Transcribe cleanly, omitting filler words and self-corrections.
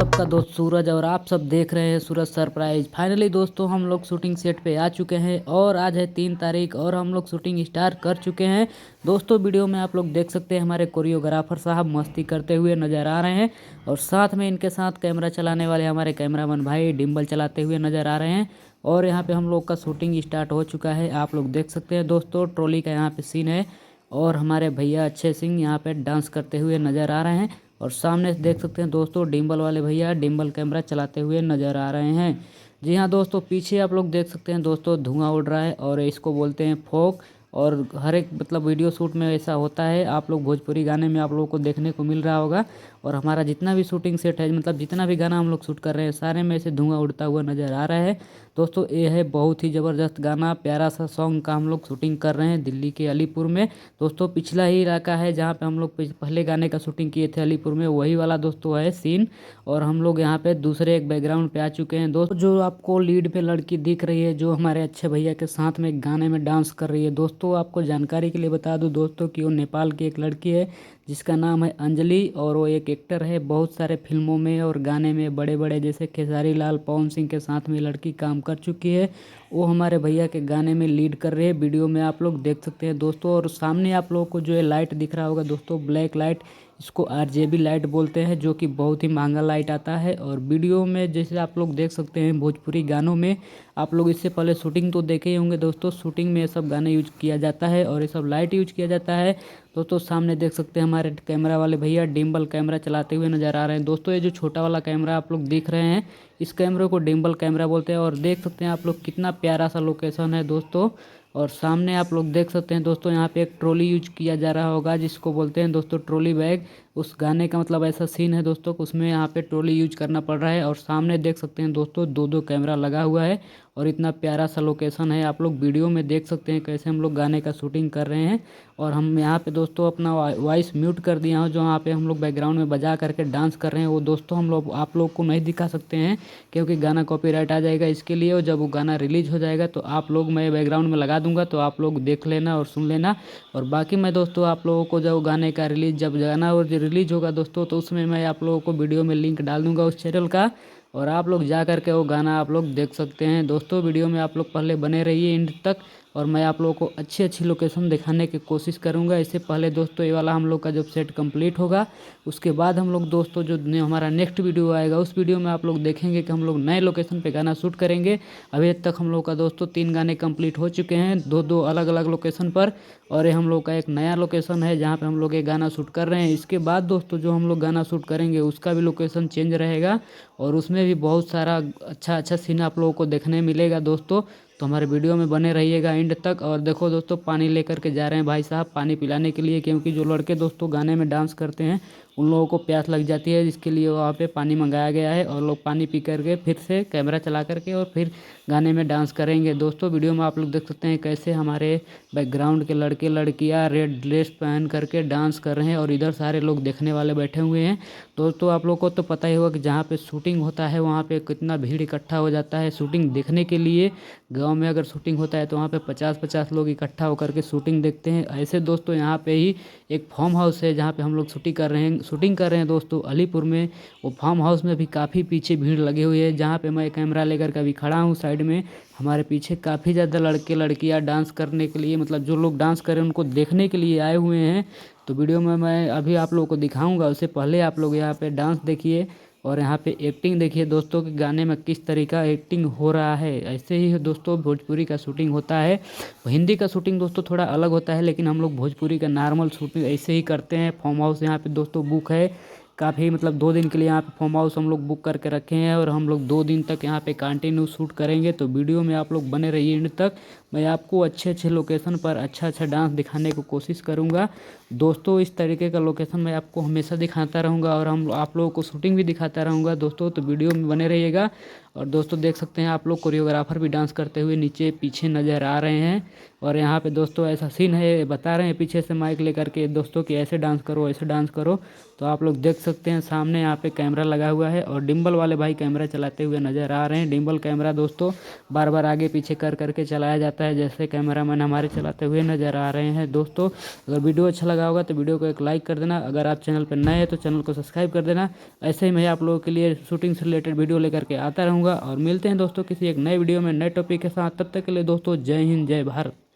सबका दोस्त सूरज और आप सब देख रहे हैं सूरज सरप्राइज। फाइनली दोस्तों हम लोग शूटिंग सेट पे आ चुके हैं और आज है 3 तारीख और हम लोग शूटिंग स्टार्ट कर चुके हैं। दोस्तों वीडियो में आप लोग देख सकते हैं हमारे कोरियोग्राफर साहब मस्ती करते हुए नज़र आ रहे हैं और साथ में इनके साथ कैमरा चलाने वाले हमारे कैमरामैन भाई डिम्बल चलाते हुए नज़र आ रहे हैं। और यहाँ पे हम लोग का शूटिंग स्टार्ट हो चुका है, आप लोग देख सकते हैं दोस्तों ट्रॉली का यहाँ पे सीन है और हमारे भैया अच्छे सिंह यहाँ पे डांस करते हुए नज़र आ रहे हैं। और सामने देख सकते हैं दोस्तों डिम्बल वाले भैया डिम्बल कैमरा चलाते हुए नज़र आ रहे हैं। जी हाँ दोस्तों, पीछे आप लोग देख सकते हैं दोस्तों धुआं उड़ रहा है और इसको बोलते हैं फोक। और हर एक मतलब वीडियो शूट में ऐसा होता है, आप लोग भोजपुरी गाने में आप लोगों को देखने को मिल रहा होगा। और हमारा जितना भी शूटिंग सेट है मतलब जितना भी गाना हम लोग शूट कर रहे हैं सारे में से धुआं उड़ता हुआ नज़र आ रहा है। दोस्तों ये है बहुत ही ज़बरदस्त गाना, प्यारा सा सॉन्ग का हम लोग शूटिंग कर रहे हैं दिल्ली के अलीपुर में। दोस्तों पिछला ही इलाका है जहाँ पे हम लोग पहले गाने का शूटिंग किए थे अलीपुर में, वही वाला दोस्तों है सीन। और हम लोग यहाँ पे दूसरे एक बैकग्राउंड पे आ चुके हैं दोस्तों। जो आपको लीड पे लड़की दिख रही है जो हमारे अच्छे भैया के साथ में गाने में डांस कर रही है, दोस्तों आपको जानकारी के लिए बता दूं दोस्तों कि वो नेपाल की एक लड़की है जिसका नाम है अंजलि और वो एक एक्टर है। बहुत सारे फिल्मों में और गाने में बड़े बड़े जैसे खेसारी लाल पवन सिंह के साथ में लड़की काम कर चुकी है। वो हमारे भैया के गाने में लीड कर रहे हैं, वीडियो में आप लोग देख सकते हैं दोस्तों। और सामने आप लोगों को जो है लाइट दिख रहा होगा दोस्तों, ब्लैक लाइट, इसको RGB लाइट बोलते हैं जो कि बहुत ही महंगा लाइट आता है। और वीडियो में जैसे आप लोग देख सकते हैं भोजपुरी गानों में आप लोग इससे पहले शूटिंग तो देखे ही होंगे दोस्तों, शूटिंग में ये सब गाने यूज किया जाता है और ये सब लाइट यूज किया जाता है। दोस्तों सामने देख सकते हैं हमारे कैमरा वाले भैया डिम्बल कैमरा चलाते हुए नज़र आ रहे हैं। दोस्तों ये जो छोटा वाला कैमरा आप लोग देख रहे हैं इस कैमरे को डिम्बल कैमरा बोलते हैं। और देख सकते हैं आप लोग कितना प्यारा सा लोकेशन है दोस्तों। और सामने आप लोग देख सकते हैं दोस्तों यहाँ पे एक ट्रॉली यूज किया जा रहा होगा जिसको बोलते हैं दोस्तों ट्रॉली बैग। उस गाने का मतलब ऐसा सीन है दोस्तों उसमें यहाँ पे ट्रॉली यूज करना पड़ रहा है। और सामने देख सकते हैं दोस्तों दो दो कैमरा लगा हुआ है और इतना प्यारा सा लोकेशन है, आप लोग वीडियो में देख सकते हैं कैसे हम लोग गाने का शूटिंग कर रहे हैं। और हम यहाँ पे दोस्तों अपना वॉइस म्यूट कर दिया हूँ, जो यहाँ पे हम लोग बैकग्राउंड में बजा करके डांस कर रहे हैं वो दोस्तों हम लोग आप लोग को नहीं दिखा सकते हैं क्योंकि गाना कॉपीराइट आ जाएगा इसके लिए। और जब वो गाना रिलीज हो जाएगा तो आप लोग मैं बैकग्राउंड में लगा दूंगा तो आप लोग देख लेना और सुन लेना। और बाकी मैं दोस्तों आप लोगों को जब गाने का जब गाना और रिलीज होगा दोस्तों तो उसमें मैं आप लोगों को वीडियो में लिंक डाल दूंगा उस चैनल का और आप लोग जा करके वो गाना आप लोग देख सकते हैं। दोस्तों वीडियो में आप लोग पहले बने रहिए एंड तक और मैं आप लोगों को अच्छी अच्छी लोकेशन दिखाने की कोशिश करूंगा। इससे पहले दोस्तों ये वाला हम लोग का जब सेट कंप्लीट होगा उसके बाद हम लोग दोस्तों जो हमारा नेक्स्ट वीडियो आएगा उस वीडियो में आप लोग देखेंगे कि हम लोग नए लोकेशन पे गाना शूट करेंगे। अभी तक हम लोग का दोस्तों 3 गाने कंप्लीट हो चुके हैं, दो दो अलग अलग लोकेशन पर। और ये हम लोग का एक नया लोकेशन है जहाँ पे हम लोग ये गाना शूट कर रहे हैं। इसके बाद दोस्तों जो हम लोग गाना शूट करेंगे उसका भी लोकेशन चेंज रहेगा और उसमें भी बहुत सारा अच्छा अच्छा सीन आप लोगों को देखने मिलेगा दोस्तों। तो हमारे वीडियो में बने रहिएगा एंड तक। और देखो दोस्तों पानी लेकर के जा रहे हैं भाई साहब पानी पिलाने के लिए, क्योंकि जो लड़के दोस्तों गाने में डांस करते हैं उन लोगों को प्यास लग जाती है, जिसके लिए वहाँ पे पानी मंगाया गया है। और लोग पानी पी करके फिर से कैमरा चला करके और फिर गाने में डांस करेंगे। दोस्तों वीडियो में आप लोग देख सकते हैं कैसे हमारे बैकग्राउंड के लड़के लड़कियाँ रेड ड्रेस पहन करके डांस कर रहे हैं और इधर सारे लोग देखने वाले बैठे हुए हैं। दोस्तों आप लोग को तो पता ही होगा कि जहाँ पे शूटिंग होता है वहाँ पे कितना भीड़ इकट्ठा हो जाता है शूटिंग देखने के लिए। गांव में अगर शूटिंग होता है तो वहाँ पे 50-50 लोग इकट्ठा होकर के शूटिंग देखते हैं। ऐसे दोस्तों यहाँ पे ही एक फार्म हाउस है जहाँ पे हम लोग शूटिंग कर रहे हैं दोस्तों अलीपुर में। वो फार्म हाउस में भी काफ़ी पीछे भीड़ लगी हुई है, जहाँ पे मैं कैमरा लेकर के अभी खड़ा हूँ साइड में। हमारे पीछे काफ़ी ज़्यादा लड़के लड़कियाँ डांस करने के लिए मतलब जो लोग डांस करें उनको देखने के लिए आए हुए हैं। तो वीडियो में मैं अभी आप लोगों को दिखाऊंगा, उससे पहले आप लोग यहाँ पे डांस देखिए और यहाँ पे एक्टिंग देखिए दोस्तों कि गाने में किस तरीका एक्टिंग हो रहा है। ऐसे ही दोस्तों भोजपुरी का शूटिंग होता है। हिंदी का शूटिंग दोस्तों थोड़ा अलग होता है लेकिन हम लोग भोजपुरी का नॉर्मल शूटिंग ऐसे ही करते हैं। फार्म हाउस यहाँ पे दोस्तों बुक है काफ़ी, मतलब 2 दिन के लिए यहाँ पे फार्म हाउस हम लोग बुक करके रखे हैं और हम लोग 2 दिन तक यहाँ पे कंटिन्यू शूट करेंगे। तो वीडियो में आप लोग बने रहिए एंड तक, मैं आपको अच्छे अच्छे लोकेशन पर अच्छा अच्छा डांस दिखाने की कोशिश करूँगा दोस्तों। इस तरीके का लोकेशन मैं आपको हमेशा दिखाता रहूँगा और हम आप लोगों को शूटिंग भी दिखाता रहूँगा दोस्तों। तो वीडियो में बने रहिएगा। और दोस्तों देख सकते हैं आप लोग कोरियोग्राफर भी डांस करते हुए नीचे पीछे नज़र आ रहे हैं। और यहाँ पे दोस्तों ऐसा सीन है, बता रहे हैं पीछे से माइक लेकर के दोस्तों कि ऐसे डांस करो ऐसे डांस करो। तो आप लोग देख सकते हैं सामने यहाँ पे कैमरा लगा हुआ है और डिम्बल वाले भाई कैमरा चलाते हुए नज़र आ रहे हैं। डिम्बल कैमरा दोस्तों बार बार आगे पीछे कर करके चलाया जाता लगता है जैसे कैमरामैन हमारे चलाते हुए नज़र आ रहे हैं। दोस्तों अगर वीडियो अच्छा लगा होगा तो वीडियो को एक लाइक कर देना। अगर आप चैनल पर नए हैं तो चैनल को सब्सक्राइब कर देना। ऐसे ही मैं आप लोगों के लिए शूटिंग से रिलेटेड वीडियो लेकर के आता रहूँगा। और मिलते हैं दोस्तों किसी एक नए वीडियो में नए टॉपिक के साथ। तब तक के लिए दोस्तों जय हिंद जय भारत।